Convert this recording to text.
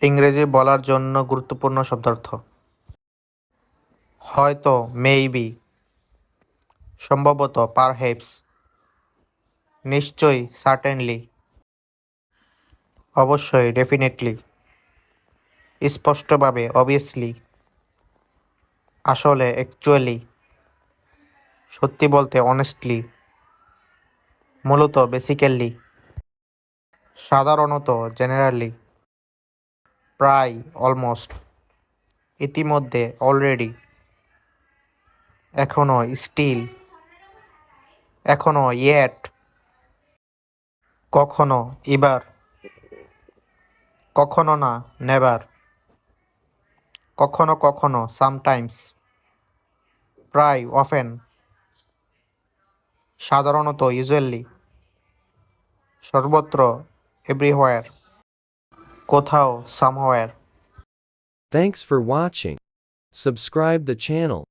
ইংরেজি বলার জন্য গুরুত্বপূর্ণ শব্দার্থ। হয়তো মেইবি, সম্ভবত পারহেপস, নিশ্চয়ই সার্টেনলি, অবশ্যই ডেফিনেটলি, স্পষ্টভাবে অবভিয়াসলি, আসলে অ্যাকচুয়ালি, সত্যি বলতে অনেস্টলি, মূলত বেসিক্যালি, সাধারণত জেনারেলি, প্রায় অলমোস্ট, ইতিমধ্যে অলরেডি, এখনো স্টিল, এখনো ইয়েট, কখনো এবার, কখনো না নেভার, কখনো কখনো সামটাইমস, প্রায় অফেন, সাধারণত ইউজুয়ালি, সর্বত্র এভরিহোয়ার, কোথাও somewhere. Thanks for watching. Subscribe the channel.